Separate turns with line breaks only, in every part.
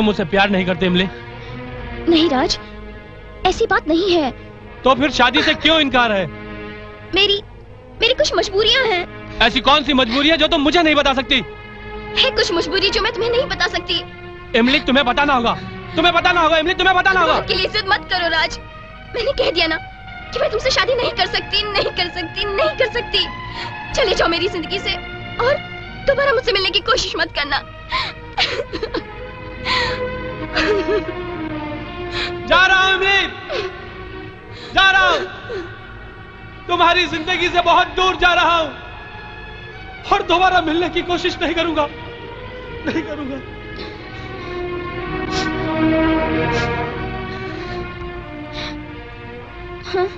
तुम मुझसे प्यार नहीं करते इमली?
नहीं राज, ऐसी बात नहीं है।
तो फिर शादी से क्यों इनकार है?
मेरी कुछ मजबूरियां हैं।
ऐसी कौन सी मजबूरी है जो तुम मुझे नहीं बता सकती?
है कुछ मजबूरी जो मैं तुम्हें नहीं बता सकती।
इमली तुम्हें बताना होगा, तुम्हें बताना होगा इमली, तुम्हें बताना होगा।
के लिए जिद मत करो राज, मैंने कह दिया ना कि मैं तुमसे शादी नहीं कर सकती, नहीं कर सकती, नहीं कर सकती। चले जाओ मेरी जिंदगी से और दोबारा मुझसे मिलने की कोशिश मत करना।
जा रहा हूं इमली, जा रहा हूं, तुम्हारी जिंदगी से बहुत दूर जा रहा हूं और दोबारा मिलने की कोशिश नहीं करूंगा, नहीं करूंगा।
हाँ?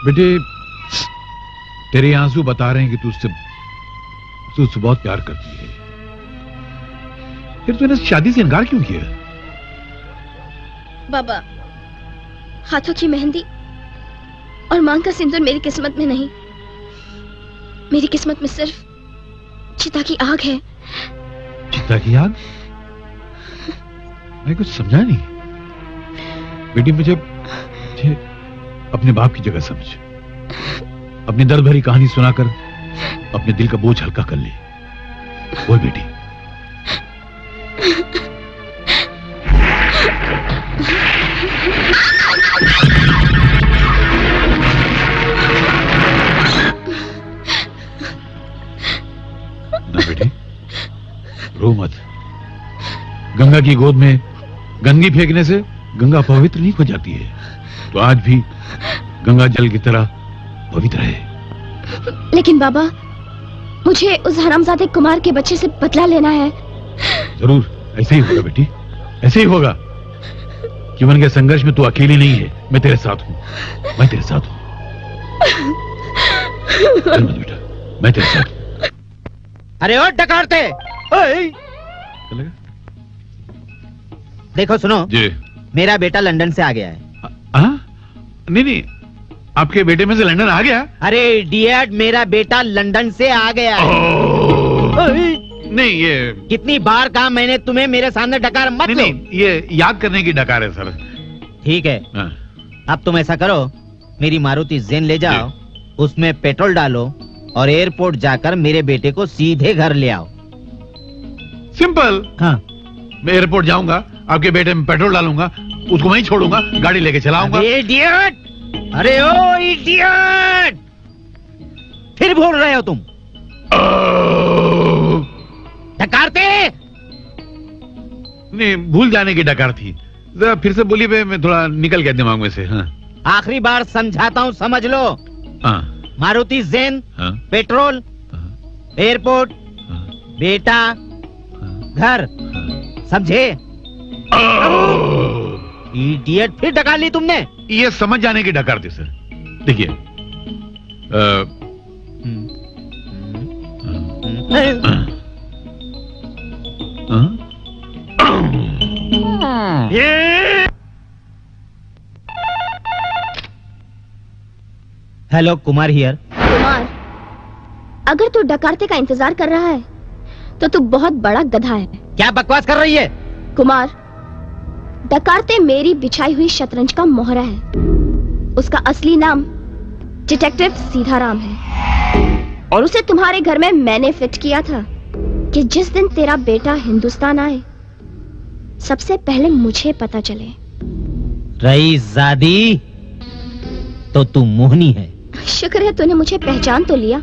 बेटे, तेरे आंसू बता रहे हैं कि तू उससे बहुत प्यार करती है। फिर तूने शादी से इनकार क्यों किया?
बाबा, हाथों की मेहंदी और मांग का सिंदूर मेरी किस्मत में नहीं। मेरी किस्मत में सिर्फ चिता की आग है।
चिता की आग? मैं कुछ समझा नहीं बेटी। मुझे अपने बाप की जगह समझ। अपनी दर्द भरी कहानी सुनाकर अपने दिल का बोझ हल्का कर ले। बोल बेटी। ना बेटी, रो मत। गंगा की गोद में गंदगी फेंकने से गंगा पवित्र नहीं हो जाती है। तो आज भी गंगा जल की तरह पवित्र है।
लेकिन बाबा, मुझे उस हरामजादे कुमार के बच्चे से बदला लेना है।
जरूर ऐसे ही होगा बेटी, ऐसे ही होगा। जीवन के संघर्ष में तू अकेली नहीं है, मैं तेरे साथ हूं, मैं तेरे साथ हूं। चल मत बेटा, मैं तेरे साथ हूं।
अरे ओ डकारते, देखो सुनो
जी,
मेरा बेटा लंदन से आ गया है।
नहीं, आपके बेटे में से लंदन आ गया?
अरे इडियट, मेरा बेटा लंदन से आ गया है।
नहीं, ये
कितनी बार कहा मैंने तुम्हें मेरे सामने डकार मत लो।
नहीं, ये याद करने की डकार है सर।
ठीक है, अब तुम ऐसा करो, मेरी मारुति ज़ेन ले जाओ, उसमें पेट्रोल डालो और एयरपोर्ट जाकर मेरे बेटे को सीधे घर ले आओ।
सिंपल।
हाँ,
मैं एयरपोर्ट जाऊंगा, आपके बेटे में पेट्रोल डालूंगा, उसको वहीं छोड़ूंगा, गाड़ी लेके चलाऊंगा।
इडियट! अरे ओ इडियट! फिर बोल रहे हो तुम? डकारते!
नहीं, भूल जाने की डकार थी। जरा फिर से बोलिए, मैं थोड़ा निकल गया दिमाग में से। हाँ।
आखिरी बार समझाता हूँ, समझ लो।
हाँ।
मारुति ज़ेन,
हाँ।
पेट्रोल, एयरपोर्ट, बेटा, घर, समझे? इडियट, फिर डकार ली तुमने।
ये समझ जाने की डकार थी सर। देखिए,
हेलो, कुमार हियर।
कुमार, अगर तू डकारते का इंतजार कर रहा है तो तू बहुत बड़ा गधा है।
क्या बकवास कर रही है?
कुमार, डकारते मेरी बिछाई हुई शतरंज का मोहरा है। उसका असली नाम डिटेक्टिव सीताराम है और उसे तुम्हारे घर में मैंने फिट किया था कि जिस दिन तेरा बेटा हिंदुस्तान आए सबसे पहले मुझे पता चले।
रईसजादी, तो तू मोहनी है।
शुक्र है तूने मुझे पहचान तो लिया।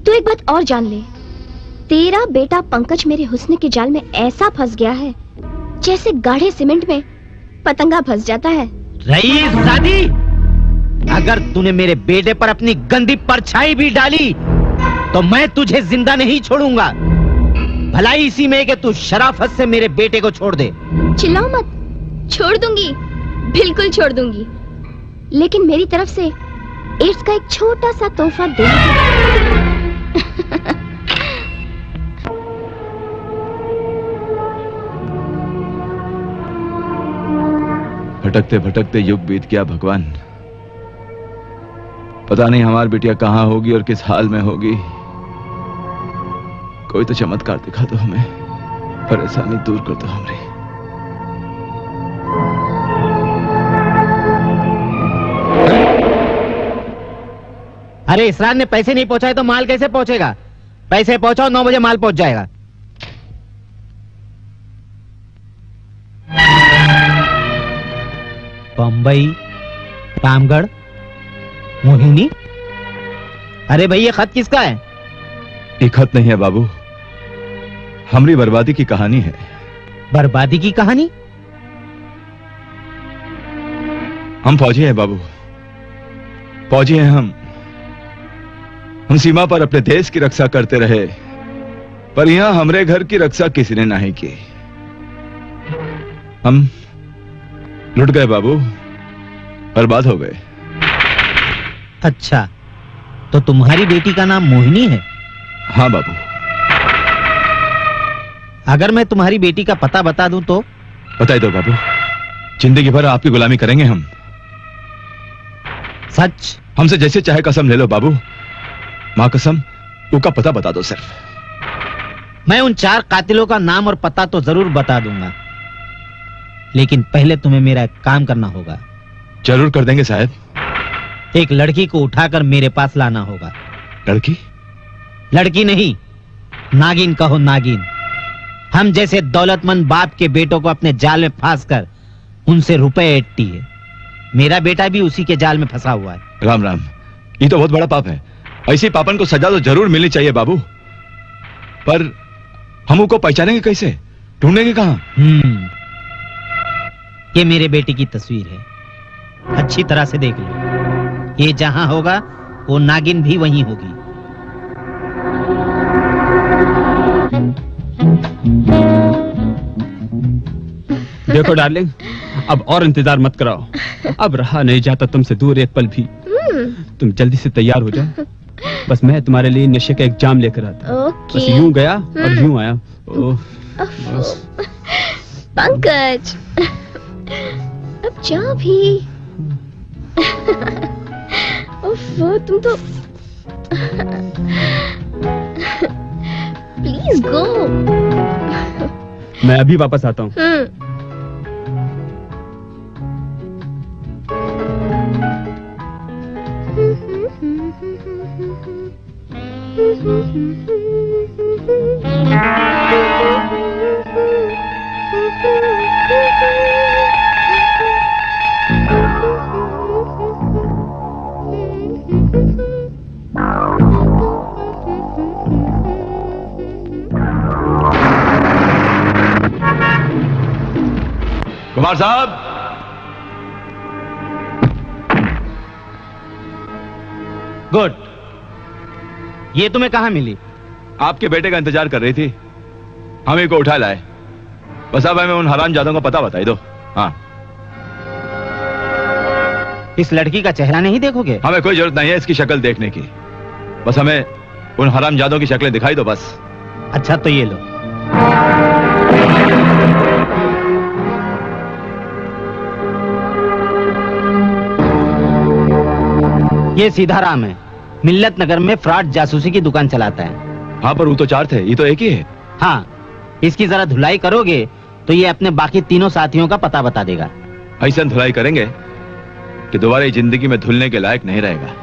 तू एक बात और जान ले, तेरा बेटा पंकज मेरे हुस्न के जाल में ऐसा फंस गया है जैसे गाढ़े सीमेंट में पतंगा फंस जाता है।
रईसजादी, अगर तूने मेरे बेटे पर अपनी गंदी परछाई भी डाली तो मैं तुझे जिंदा नहीं छोड़ूंगा। भलाई इसी में कि तू शराफत से मेरे बेटे को छोड़ दे।
चिल्लाओ मत, छोड़ दूंगी, बिल्कुल छोड़ दूंगी, लेकिन मेरी तरफ से एड्स का एक छोटा सा तोहफा दे।
भटकते भटकते युग बीत गया भगवान। पता नहीं हमारी बिटिया कहां होगी और किस हाल में होगी। कोई तो चमत्कार दिखा दो हमें। परेशानी दूर कर दो हमरी।
अरे इसरार ने पैसे नहीं पहुंचाए तो माल कैसे पहुंचेगा? पैसे पहुंचाओ, 9 बजे माल पहुंच जाएगा। बंबई, रामगढ़, मोहिनी। अरे भाई ये खत किसका है?
ये खत नहीं है बाबू, हमारी बर्बादी की कहानी है।
बर्बादी की कहानी?
हम फौजी हैं बाबू, फौजी हैं हम सीमा पर अपने देश की रक्षा करते रहे, पर यहां हमारे घर की रक्षा किसी ने नहीं की। हम लुट गए बाबू, बर्बाद हो गए।
अच्छा, तो तुम्हारी बेटी का नाम मोहिनी है?
हाँ बाबू।
अगर मैं तुम्हारी बेटी का पता बता दूं तो?
बता दो बाबू, जिंदगी भर आपकी गुलामी करेंगे हम।
सच?
हमसे जैसे चाहे कसम ले लो बाबू, मां कसम, उसका पता बता दो सिर्फ।
मैं उन 4 कातिलों का नाम और पता तो जरूर बता दूंगा, लेकिन पहले तुम्हें मेरा एक काम करना होगा।
जरूर कर देंगे साहब।
एक लड़की को उठाकर मेरे पास लाना होगा।
लड़की?
लड़की नहीं, नागिन कहो, नागिन। हम जैसे दौलतमंद बाप के बेटों को अपने जाल में फांस कर उनसे रुपए ऐंठती है। मेरा बेटा भी उसी के जाल में फंसा हुआ है।
राम राम, ये तो बहुत बड़ा पाप है। ऐसी पापन को सजा तो जरूर मिलनी चाहिए बाबू, पर हम उनको पहचानेंगे कैसे, ढूंढेंगे कहां?
ये मेरे बेटे की तस्वीर है, अच्छी तरह से देख लो। ये जहां होगा वो नागिन भी वहीं होगी।
देखो डार्लिंग, अब और इंतजार मत कराओ, अब रहा नहीं जाता तुमसे दूर एक पल भी। तुम जल्दी से तैयार हो जाओ, बस मैं तुम्हारे लिए नशे का एक जाम लेकर आता। बस यूं गया और यूं आया। बस।
पंकज, अब जा भी। ओफो, तुम तो प्लीज गो।
मैं अभी वापस आता हूँ।
कुमार साहब,
गुड। ये तुम्हें कहां मिली?
आपके बेटे का इंतजार कर रही थी, हम ही को उठा लाए। बस अब हमें उन हरामजादों का पता बताई दो। हाँ।
इस लड़की का चेहरा नहीं देखोगे?
हमें कोई जरूरत नहीं है इसकी शक्ल देखने की, बस हमें उन हरामजादों की शक्लें दिखाई दो बस।
अच्छा तो ये लो। ये सीधाराम है, मिल्लत नगर में फ्रॉड जासूसी की दुकान चलाता है।
हाँ, पर वो तो 4 थे, ये तो एक ही है।
हाँ, इसकी जरा धुलाई करोगे तो ये अपने बाकी तीनों साथियों का पता बता देगा।
ऐसा धुलाई करेंगे कि दोबारा जिंदगी में धुलने के लायक नहीं रहेगा।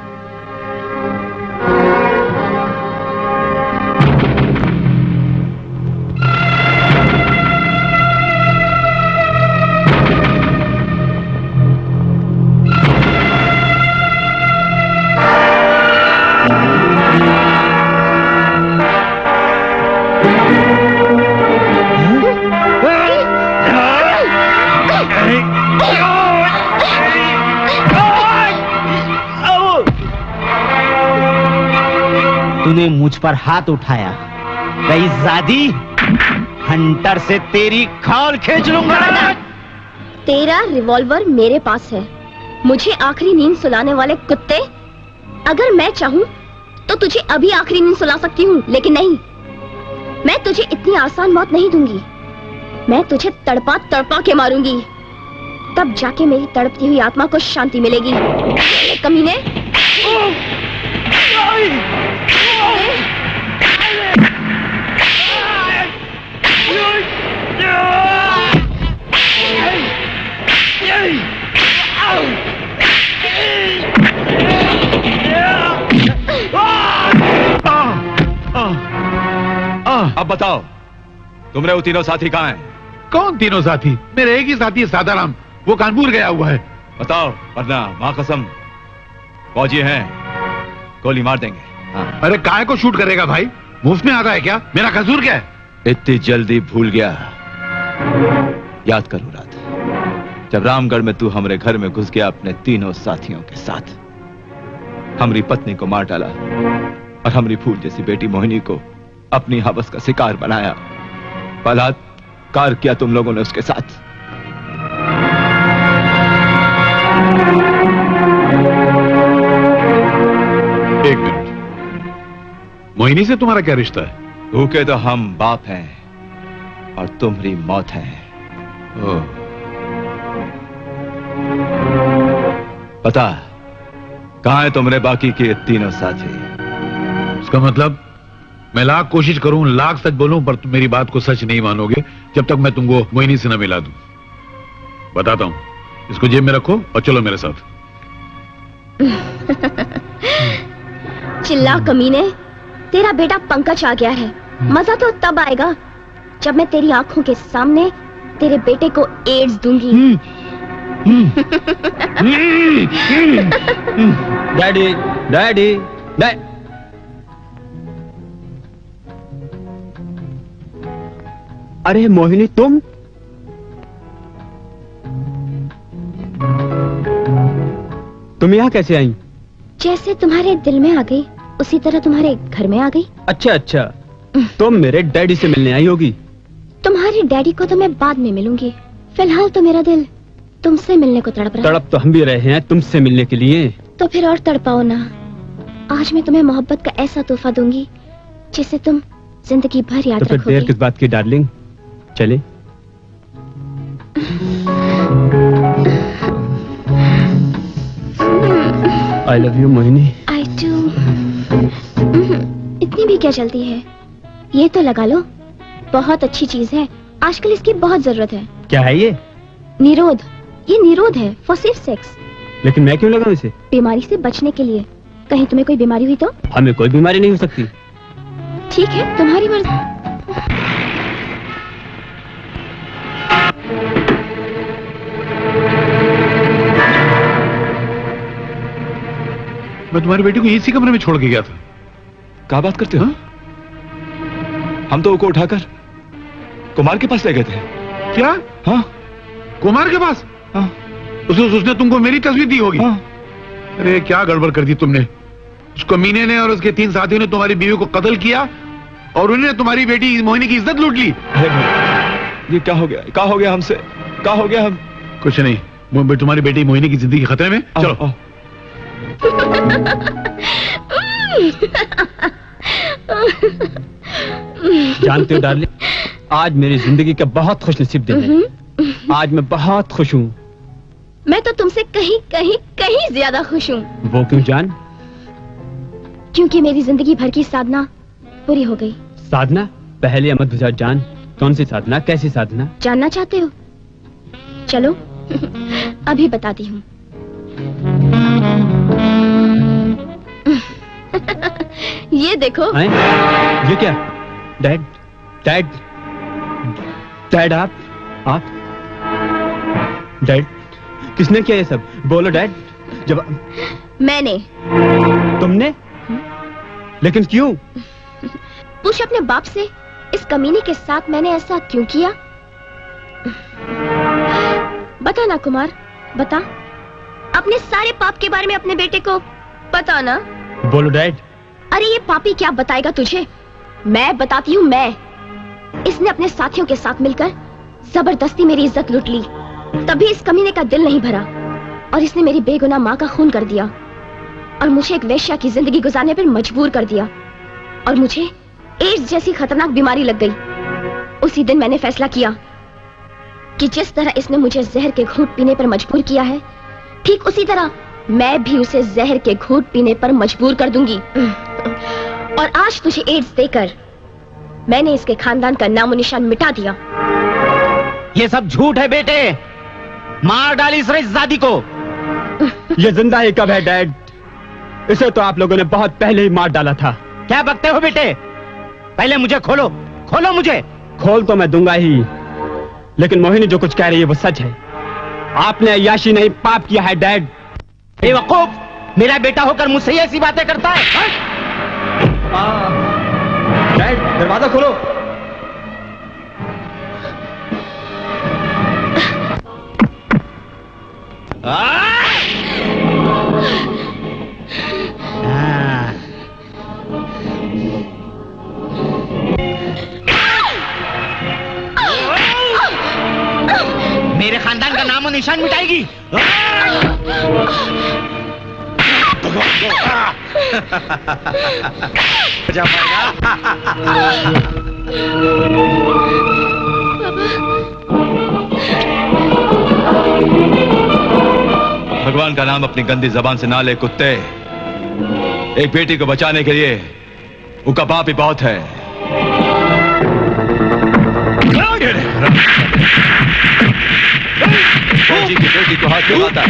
तूने मुझ पर हाथ उठाया, कई जादी, हंटर से तेरी खाल खींच लूंगा।
तेरा रिवॉल्वर मेरे पास है। मुझे आखिरी नींद सुलाने वाले कुत्ते, अगर मैं चाहूं तो तुझे अभी आखिरी नींद सुला सकती हूँ, लेकिन नहीं, मैं तुझे इतनी आसान मौत नहीं दूंगी। मैं तुझे तड़पा तड़पा के मारूंगी, तब जाके मेरी तड़पती हुई आत्मा को शांति मिलेगी। कमीने,
अब बताओ, तुमरे वो तीनों साथी कहाँ हैं?
कौन तीनों साथी? मेरे एक ही साथी है, सादाराम। वो कानपुर गया हुआ है।
बताओ, वरना मां कसम फौजी हैं, गोली मार देंगे। हाँ।
अरे काहे को शूट करेगा भाई? मुफ्त में आता है क्या? मेरा कसूर क्या है?
इतनी जल्दी भूल गया? याद करो रात जब रामगढ़ में तू हमारे घर में घुस गया अपने तीनों साथियों के साथ, हमारी पत्नी को मार डाला और हमारी फूल जैसी बेटी मोहिनी को अपनी हवस का शिकार बनाया। बलात्कार किया तुम लोगों ने उसके साथ।
एक मिनट, मोहिनी से तुम्हारा क्या रिश्ता है?
भूखे तो हम बाप हैं और तुम्हारी मौत है। पता कहां है तुमरे बाकी के तीनों साथी?
इसका मतलब मैं लाख कोशिश करूं, लाख सच बोलूं, पर तुम मेरी बात को सच नहीं मानोगे जब तक मैं तुमको मोहिनी से न मिला दूं। बताता हूं, इसको जेब में रखो और चलो मेरे साथ।
चिल्ला कमीने, तेरा बेटा पंकज आ गया है। मजा तो तब आएगा जब मैं तेरी आंखों के सामने तेरे बेटे को एड्स दूंगी।
डैडी, डैडी,
अरे मोहिनी, तुम यहाँ कैसे आई?
जैसे तुम्हारे दिल में आ गई उसी तरह तुम्हारे घर में आ गई।
अच्छा अच्छा, तुम मेरे डैडी से मिलने आई होगी।
तुम्हारे डैडी को तो मैं बाद में मिलूंगी, फिलहाल तो मेरा दिल तुमसे मिलने को तड़प रहा है।
तड़प तो हम भी रहे हैं तुमसे मिलने के लिए।
तो फिर और तड़पाओ ना। आज मैं तुम्हें मोहब्बत का ऐसा तोहफा दूंगी जिसे तुम जिंदगी भर याद
तो फिर
रखोगे।
देर किस बात की डार्लिंग, चले। I love you Mohini.
I too. इतनी भी क्या जल्दी है? ये तो लगा लो, बहुत अच्छी चीज है, आजकल इसकी बहुत जरूरत है।
क्या है ये?
निरोध। ये निरोध है फॉर सेफ सेक्स।
लेकिन मैं क्यों लगाऊं इसे?
बीमारी से बचने के लिए। कहीं तुम्हें कोई बीमारी हुई तो?
हमें कोई बीमारी नहीं हो सकती।
ठीक है, तुम्हारी मर्जी।
मैं तुम्हारी बेटी को इसी कमरे में छोड़ के गया था।
क्या बात करते हो? हम तो उसको उठाकर कुमार के पास ले गए थे।
क्या?
हाँ,
कुमार के पास?
हाँ।
उसने तुमको मेरी तस्वीर दी होगी।
हाँ।
अरे क्या गड़बड़ कर दी तुमने। उस कमीने ने और उसके 3 साथियों ने तुम्हारी बीवी को कत्ल किया और उन्होंने तुम्हारी बेटी मोहिनी की इज्जत लूट ली।
ये क्या हो गया? क्या हो गया हमसे? क्या हो गया? हम
कुछ नहीं, तुम्हारी बेटी मोहिनी की जिंदगी खतरे में। चलो।
जानते हो डार्लिंग, आज मेरी जिंदगी का बहुत खुशनसीब दिन है। आज मैं बहुत खुश हूँ।
मैं तो तुमसे कहीं कहीं कहीं ज्यादा खुश हूँ।
वो क्यों जान?
क्योंकि मेरी जिंदगी भर की साधना पूरी हो गई।
साधना? पहले मत बुझा जान, कौन सी साधना, कैसी साधना?
जानना चाहते हो? चलो अभी बताती हूँ। ये देखो।
ये क्या? डैड, डैड, डैड, आप डैड, किसने किया ये सब? बोलो डैड। जब
मैंने।
तुमने? लेकिन क्यों?
पूछ अपने बाप से, इस कमीने के साथ मैंने ऐसा क्यों किया? बता ना कुमार, बता। अपने सारे पाप के बारे में अपने बेटे को बता ना।
बोलो डैड।
अरे ये पापी क्या बताएगा तुझे? मैं बताती हूँ। मैं इसने अपने साथियों के साथ मिलकर जबरदस्ती मेरी इज्जत लूट ली, तभी इस कमीने का दिल नहीं भरा और इसने मेरी बेगुनाह माँ का खून कर दिया और मुझे एक वेश्या की जिंदगी गुजारने पर मजबूर कर दिया और मुझे एड्स जैसी खतरनाक बीमारी लग गई। उसी दिन मैंने फैसला किया कि जिस तरह इसने मुझे जहर के घूंट पीने पर मजबूर किया है, ठीक उसी तरह मैं भी उसे जहर के घूंट पीने पर मजबूर कर दूंगी। और आज तुझे एड्स देकर मैंने इसके खानदान का नामो निशान मिटा दिया।
ये सब झूठ है बेटे। मार डाली इस रईसजादी को।
ये जिंदा ही कब है डैड? इसे तो आप लोगों ने बहुत पहले ही मार डाला था।
क्या बकते हो बेटे? पहले मुझे खोलो, खोलो मुझे।
खोल तो मैं दूंगा ही, लेकिन मोहिनी जो कुछ कह रही है वो सच है। आपने अय्याशी नहीं पाप किया है डैड।
बेवकूफ, मेरा बेटा होकर मुझसे ही ऐसी बातें करता है।
डैड दरवाजा खोलो।
मेरे खानदान का नामो निशान मिटाएगी।
भगवान का नाम अपनी गंदी जबान से ना ले कुत्ते। एक बेटी को बचाने के लिए उसका बाप ही बहुत है। फौजी की बेटी को हाथ लगाता है।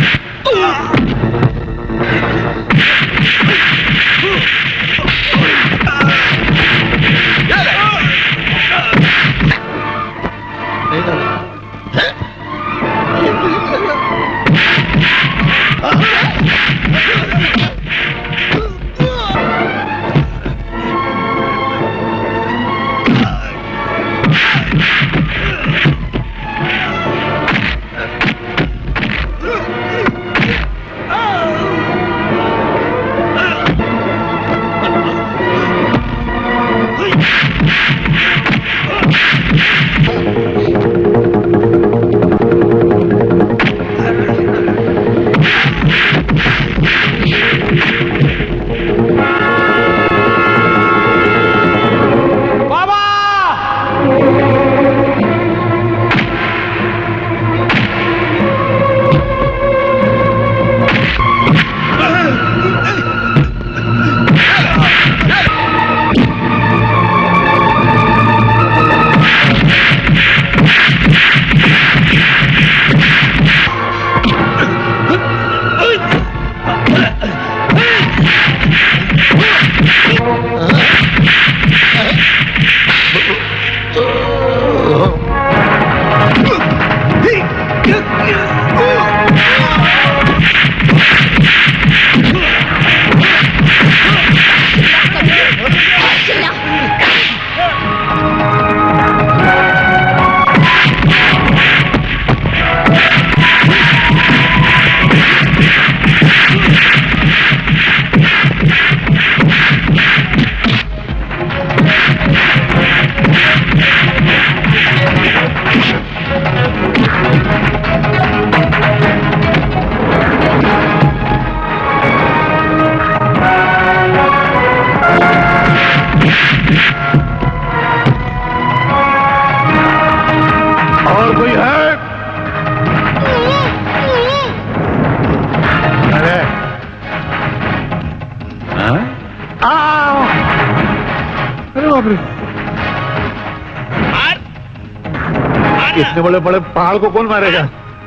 इतने बड़े बड़े पहाड़ को कौन मारेगा?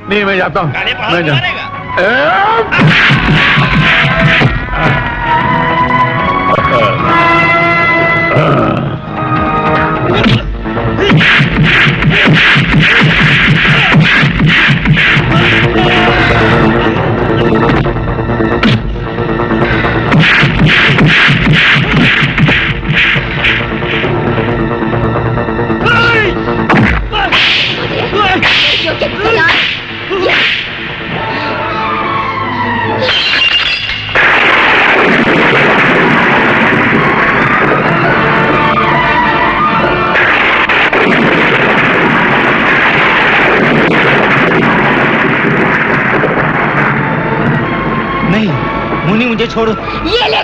नहीं, मैं जाता हूँ। मैं
मुन्नी मुझे छोड़ो।
ये ले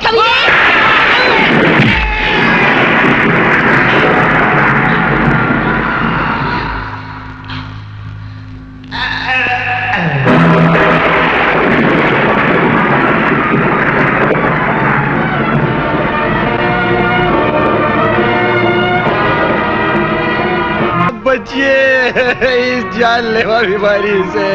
बचिए।
इस जानलेवा बीमारी से।